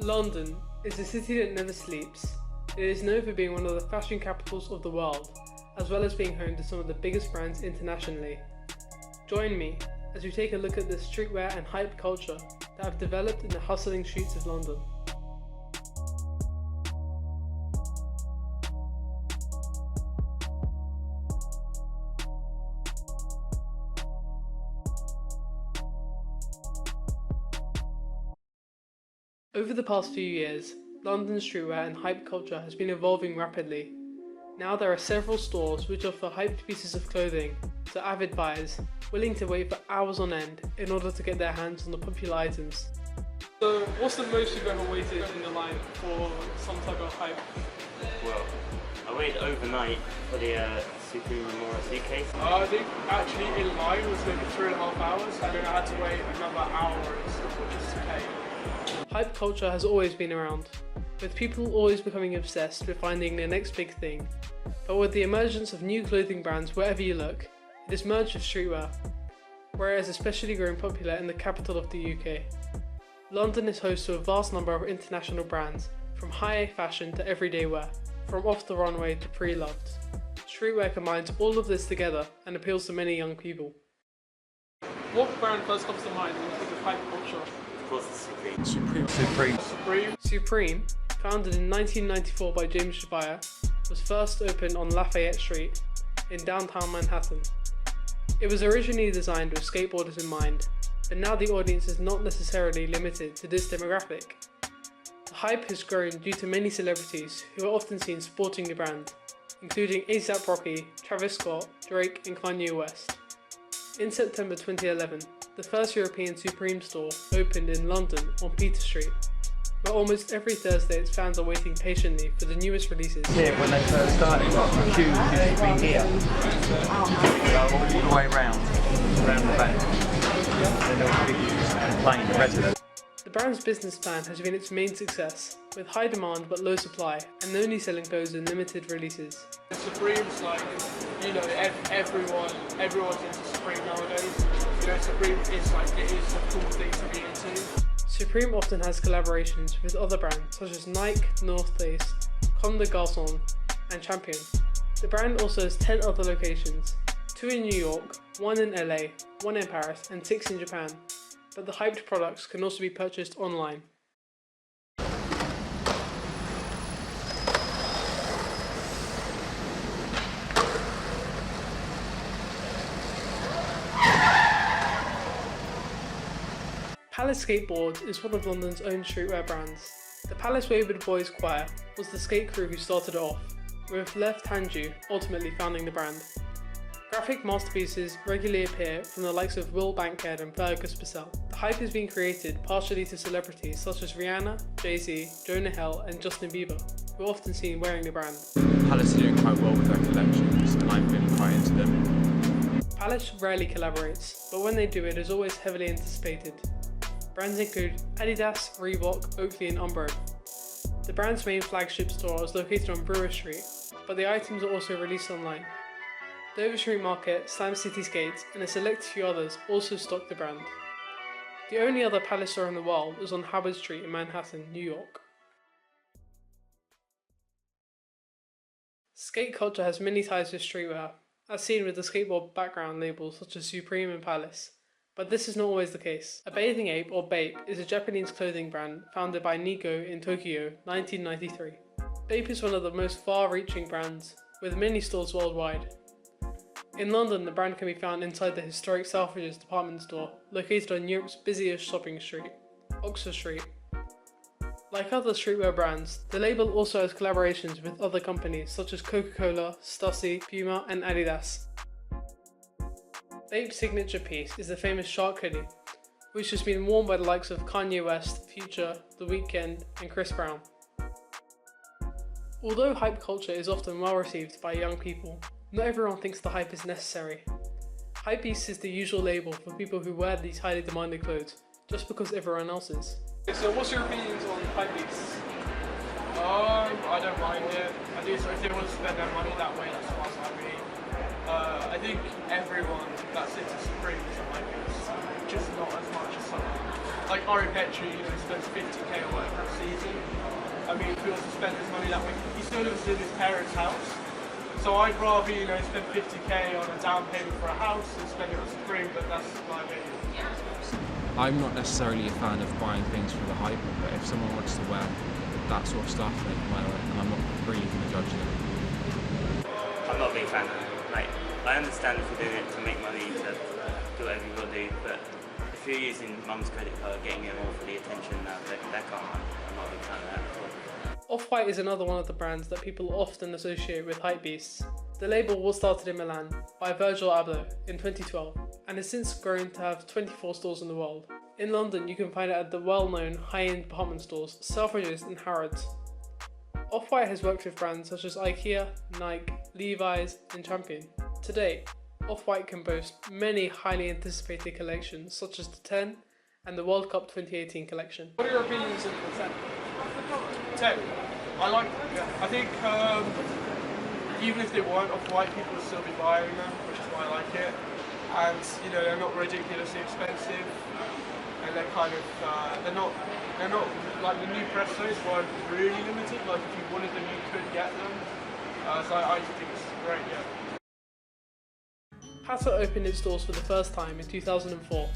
London is a city that never sleeps. It is known for being one of the fashion capitals of the world, as well as being home to some of the biggest brands internationally. Join me as we take a look at the streetwear and hype culture that have developed in the hustling streets of London. Over the past few years, London's streetwear and hype culture has been evolving rapidly. Now there are several stores which offer hyped pieces of clothing to avid buyers willing to wait for hours on end in order to get their hands on the popular items. So what's the most you've ever waited in the line for some type of hype? Well, I waited overnight for the Supreme Memorial suitcase. I think actually in line was maybe 3.5 hours, and then I had to wait another hour and stuff just to pay. Hype culture has always been around, with people always becoming obsessed with finding the next big thing. But with the emergence of new clothing brands wherever you look, it has merged with streetwear, where it has especially grown popular in the capital of the UK. London is host to a vast number of international brands, from high fashion to everyday wear, from off the runway to pre-loved. Streetwear combines all of this together and appeals to many young people. What brand first comes to mind when you think of hype culture? Of course, it's Supreme. Supreme, founded in 1994 by James Shabaya, was first opened on Lafayette Street in downtown Manhattan. It was originally designed with skateboarders in mind, but now the audience is not necessarily limited to this demographic. The hype has grown due to many celebrities who are often seen sporting the brand, including A$AP Rocky, Travis Scott, Drake and Kanye West. In September 2011, the first European Supreme store opened in London on Peter Street, where almost every Thursday its fans are waiting patiently for the newest releases. Here, when they first started, Hugh used to be here, all the way around the back, and there would be playing the residents. The brand's business plan has been its main success, with high demand but low supply, and only selling clothes in limited releases. Supreme's like, you know, everyone's into Supreme nowadays. You know, Supreme is like, it is a cool thing to be into. Supreme often has collaborations with other brands such as Nike, North Face, Comme des Garçons and Champion. The brand also has 10 other locations, 2 in New York, 1 in LA, 1 in Paris and 6 in Japan. But the hyped products can also be purchased online. Palace Skateboard is one of London's own streetwear brands. The Palace Wayward Boys Choir was the skate crew who started it off, with Left Hanju ultimately founding the brand. Graphic masterpieces regularly appear from the likes of Will Bankhead and Fergus Purcell. The hype has been created partially to celebrities such as Rihanna, Jay-Z, Jonah Hill and Justin Bieber, who are often seen wearing the brand. Palace are doing quite well with their collections and I've been quite into them. Palace rarely collaborates, but when they do it is always heavily anticipated. Brands include Adidas, Reebok, Oakley and Umbro. The brand's main flagship store is located on Brewer Street, but the items are also released online. Dover Street Market, Slam City Skates and a select few others also stock the brand. The only other Palace store in the world is on Howard Street in Manhattan, New York. Skate culture has many ties with streetwear, as seen with the skateboard background labels such as Supreme and Palace. But this is not always the case. A Bathing Ape or Bape is a Japanese clothing brand founded by Nico in Tokyo, 1993. Bape is one of the most far-reaching brands, with many stores worldwide. In London, the brand can be found inside the historic Selfridges department store, located on Europe's busiest shopping street, Oxford Street. Like other streetwear brands, the label also has collaborations with other companies such as Coca-Cola, Stüssy, Puma and Adidas. Bape's signature piece is the famous shark hoodie, which has been worn by the likes of Kanye West, Future, The Weeknd and Chris Brown. Although hype culture is often well received by young people, not everyone thinks the hype is necessary. Hypebeast is the usual label for people who wear these highly demanded clothes, just because everyone else is. So what's your opinions on hypebeasts? I don't mind it. I do, so if they want to spend their money that way, that's fine by me. I think everyone that's into Supreme is a hypebeast, just not as much as someone like Ori Petri, you know, spends 50k or whatever a season. I mean, if he wants to spend his money that way, he still lives in his parents' house. So I'd rather, you know, spend 50k on a down payment for a house and spend it on Supreme, but that's my opinion. I'm not necessarily a fan of buying things for the hype, but if someone wants to wear that sort of stuff, they can wear it, and I'm not really going to judge them. I'm not a big fan of it. Like, I understand if you're doing it to make money, to do whatever you've got to do, but if you're using mum's credit card, getting it all for the attention, that can't, I'm not a big fan of that at all. Off-White is another one of the brands that people often associate with hypebeasts. The label was started in Milan by Virgil Abloh in 2012 and has since grown to have 24 stores in the world. In London you can find it at the well-known high-end department stores Selfridges and Harrods. Off-White has worked with brands such as IKEA, Nike, Levi's and Champion. Today, Off-White can boast many highly anticipated collections such as the 10 and the World Cup 2018 collection. What are your opinions on the 10? 10. I like them, yeah. I think even if they weren't Off-White, people would still be buying them, which is why I like it. And you know, they're not ridiculously expensive, and they're kind of they're not like the new Prestos weren't really limited. Like if you wanted them, you could get them. So I think it's great, yeah. Patta opened its doors for the first time in 2004.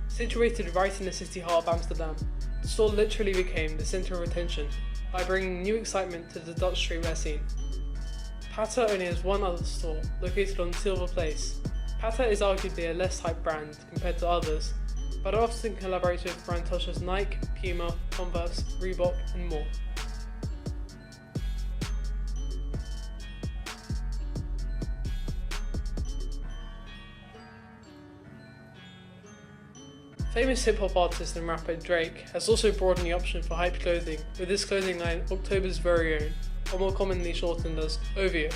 Situated right in the city heart of Amsterdam, the store literally became the centre of attention by bringing new excitement to the Dutch streetwear scene. Patta only has one other store, located on Silver Place. Patta is arguably a less hype brand compared to others, but often collaborates with brands such as Nike, Puma, Converse, Reebok and more. Famous hip-hop artist and rapper Drake has also broadened the option for hype clothing with his clothing line October's Very Own, or more commonly shortened as OVO,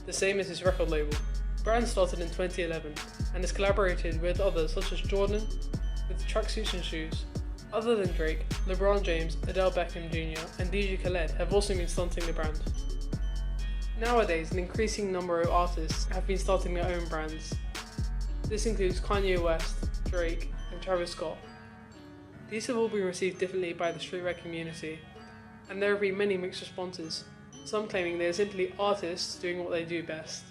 the same as his record label. The brand started in 2011 and has collaborated with others such as Jordan with tracksuits and shoes. Other than Drake, LeBron James, Adele Beckham Jr. and DJ Khaled have also been stunting the brand. Nowadays, an increasing number of artists have been starting their own brands. This includes Kanye West, Drake, and Travis Scott. These have all been received differently by the streetwear community, and there have been many mixed responses, some claiming they are simply artists doing what they do best,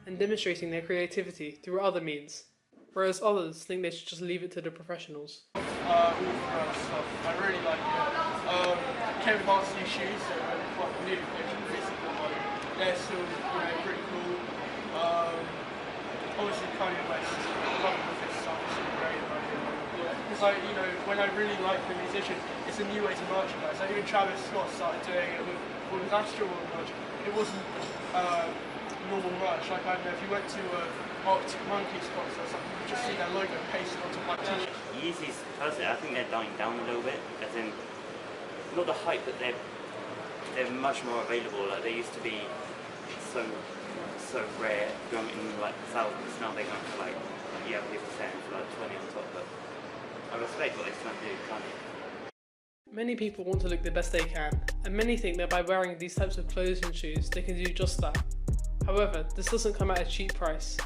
and demonstrating their creativity through other means, whereas others think they should just leave it to the professionals. All stuff. I really like it. Kevin Hart's new shoes, so quite new, basically, like, they're still, you know, pretty cool. Obviously Kanye West, love with his stuff, it's really great. Because I, you know, when I really like the musician, it's a new way to merchandise. Like even Travis Scott started doing it with Astro merch. It wasn't normal merch. Like I don't know, if you went to Arctic Monkeys concert or something, you just see their logo pasted onto my t-shirt. Yeezys, personally, I think they're dying down a little bit. As in, not the hype, but they're much more available. Like they used to be so rare, going in like thousands. Now they go to like, yeah, people saying for like 20 on top, but I respect what they're trying to do, can't you? Many people want to look the best they can, and many think that by wearing these types of clothes and shoes they can do just that. However, this doesn't come at a cheap price.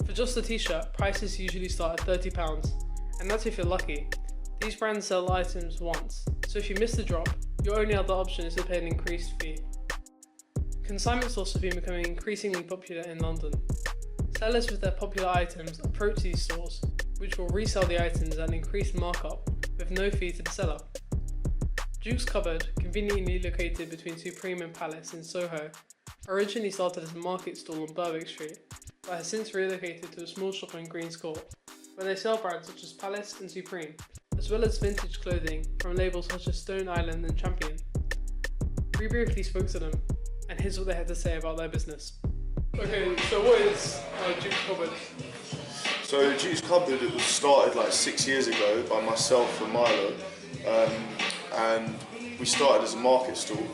For just a t-shirt, prices usually start at £30, and that's if you're lucky. These brands sell items once, so if you miss the drop, your only other option is to pay an increased fee. Consignment stores have been becoming increasingly popular in London. Sellers with their popular items approach these stores, which will resell the items at an increased markup with no fee to the seller. Duke's Cupboard, conveniently located between Supreme and Palace in Soho, originally started as a market stall on Berwick Street, but has since relocated to a small shop in Green's Court, where they sell brands such as Palace and Supreme, as well as vintage clothing from labels such as Stone Island and Champion. We briefly spoke to them, and here's what they had to say about their business. Okay, so what is Duke's Cupboard? So Duke's Cupboard, it was started like 6 years ago by myself and Milo, and we started as a market stall,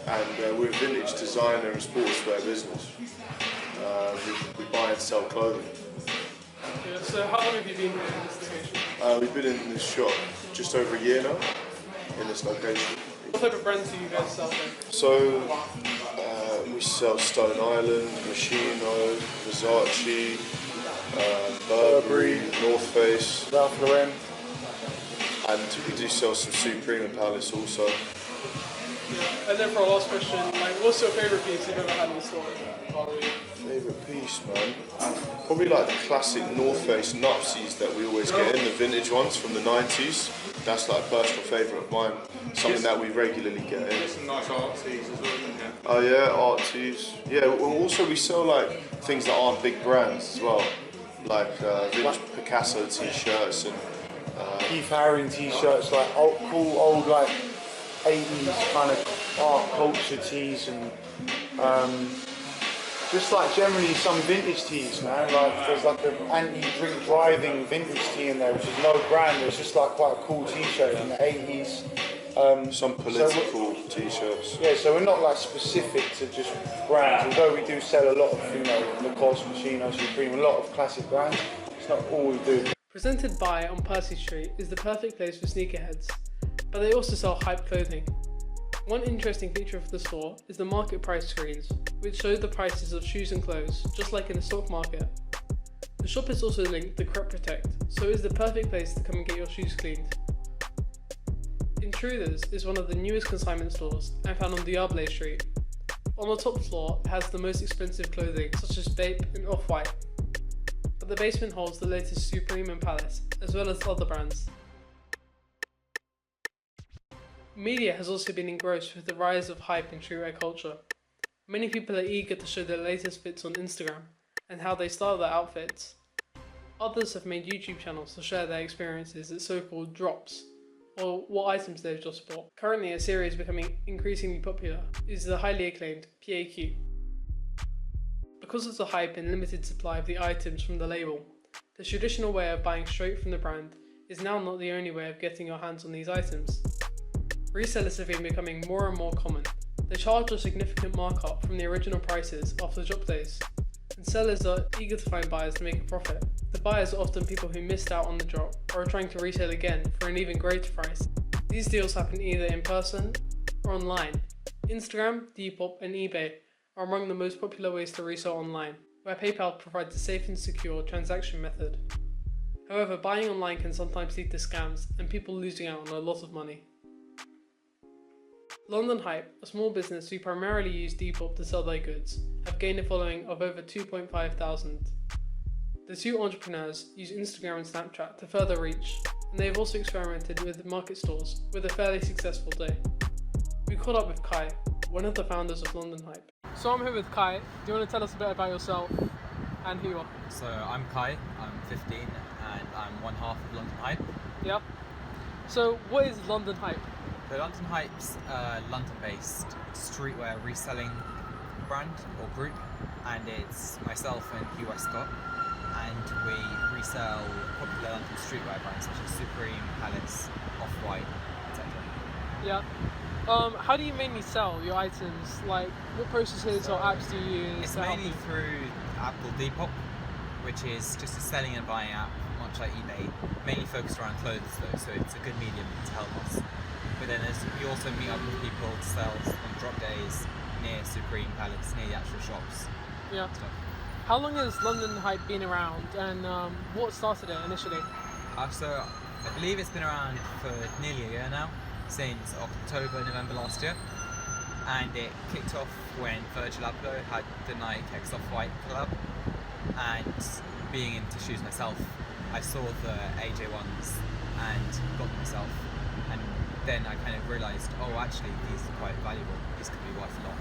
and we're a vintage designer and sportswear business. We buy and sell clothing. Yeah, so how long have you been in this location? We've been in this shop just over a year now, in this location. What type of brands do you guys sell there? So we sell Stone Island, Moschino, Versace, Burberry, North Face, Ralph Lauren. and we do sell some Supreme and Palace also. And then for our last question, like, what's your favourite piece you've ever had in the store? Favourite piece, man? Probably like the classic North Face Nupsies that we always get in, the vintage ones from the 90s. That's like a personal favourite of mine, something that we regularly get in. There's some nice art tees as well, isn't there? Oh yeah, art tees. Yeah, well, also we sell like things that aren't big brands as well, like vintage Picasso t-shirts and Keith Haring t-shirts, like cool old like 80s kind of art culture tees, and just like generally some vintage tees, man. Like there's like an anti-drink driving vintage tee in there, which is no brand. It's just like quite a cool t-shirt in the 80s. some political t-shirts. Yeah, so we're not like specific to just brands, although we do sell a lot of, you know, Lacoste, Moschino, Supreme, a lot of classic brands. It's not all we do. Presented by on Percy Street is the perfect place for sneakerheads, but they also sell hype clothing. One interesting feature of the store is the market price screens, which show the prices of shoes and clothes, just like in the stock market. The shop is also linked to Crop Protect, so it is the perfect place to come and get your shoes cleaned. Intruders is one of the newest consignment stores and found on Diable Street. On the top floor, it has the most expensive clothing such as Bape and Off-White, but the basement holds the latest Supreme and Palace, as well as other brands. Media has also been engrossed with the rise of hype in streetwear culture. Many people are eager to show their latest fits on Instagram and how they style their outfits. Others have made YouTube channels to share their experiences at so-called drops, or what items they've just bought. Currently, a series becoming increasingly popular is the highly acclaimed PAQ. Because of the hype and limited supply of the items from the label, the traditional way of buying straight from the brand is now not the only way of getting your hands on these items. Resellers have been becoming more and more common. They charge a significant markup from the original prices after drop days, and sellers are eager to find buyers to make a profit. The buyers are often people who missed out on the drop or are trying to resell again for an even greater price. These deals happen either in person or online. Instagram, Depop and eBay are among the most popular ways to resell online, where PayPal provides a safe and secure transaction method. However, buying online can sometimes lead to scams and people losing out on a lot of money. London Hype, a small business who primarily use Depop to sell their goods, have gained a following of over 2.5 thousand. The two entrepreneurs use Instagram and Snapchat to further reach, and they have also experimented with market stores with a fairly successful day. We caught up with Kai, one of the founders of London Hype. So I'm here with Kai. Do you want to tell us a bit about yourself and who you are? So I'm Kai, I'm 15 and I'm one half of London Hype. Yeah. So what is London Hype? So London Hype's a London-based streetwear reselling brand or group, and it's myself and Hugh W, and we resell popular London streetwear brands such as Supreme, Palace, Off-White, etc. Yeah. How do you mainly sell your items? Like, what processes or apps do you use? It's mainly through an app called Depop, which is just a selling and buying app, much like eBay, mainly focused around clothes though, so it's a good medium to help us. But then we also meet up with people to sell on drop days near Supreme, Palace, near the actual shops. Yeah. How long has London Hype been around, and what started it initially? So I believe it's been around for nearly a year now, since October, November last year. And it kicked off when Virgil Abloh had the Nike X Off-White collab. And being into shoes myself, I saw the AJ ones and got them myself. And then I kind of realised, oh, actually, these are quite valuable. These could be worth a lot.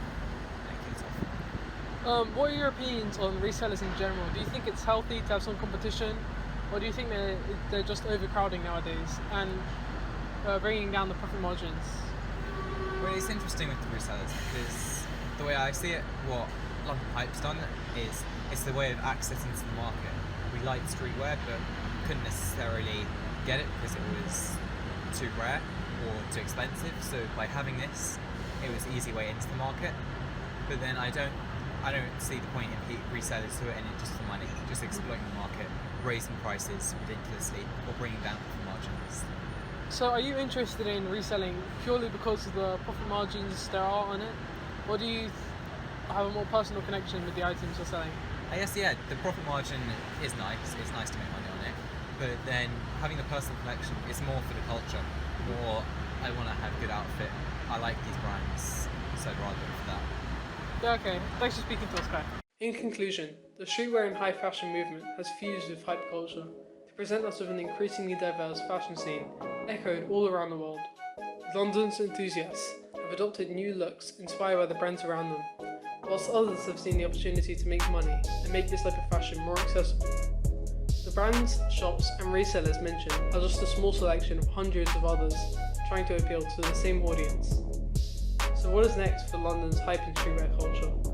And it kicked off. What are your opinions on resellers in general? Do you think it's healthy to have some competition, or do you think they're just overcrowding nowadays and bringing down the profit margins? Well, it's interesting with the resellers because the way I see it, what London Hype's done is it's the way of accessing to the market. We liked streetwear, but couldn't necessarily get it because it was too rare or too expensive. So by having this, it was an easy way into the market. But then I don't see the point in resellers who are in it just for money, just exploiting the market, raising prices ridiculously, or bringing down profit margins. So are you interested in reselling purely because of the profit margins there are on it, or do you have a more personal connection with the items you're selling? I guess, yeah, the profit margin is nice. It's nice to make money on it. But then having the personal connection is more for the culture. More, I want to have a good outfit. I like these brands, so I'd rather go for that. Yeah, okay. Thanks for speaking to us, Kai. In conclusion, the streetwear and high fashion movement has fused with hype culture to present us with an increasingly diverse fashion scene echoed all around the world. London's enthusiasts have adopted new looks inspired by the brands around them, whilst others have seen the opportunity to make money and make this type of fashion more accessible. The brands, shops and resellers mentioned are just a small selection of hundreds of others trying to appeal to the same audience. So what is next for London's hype and streetwear culture?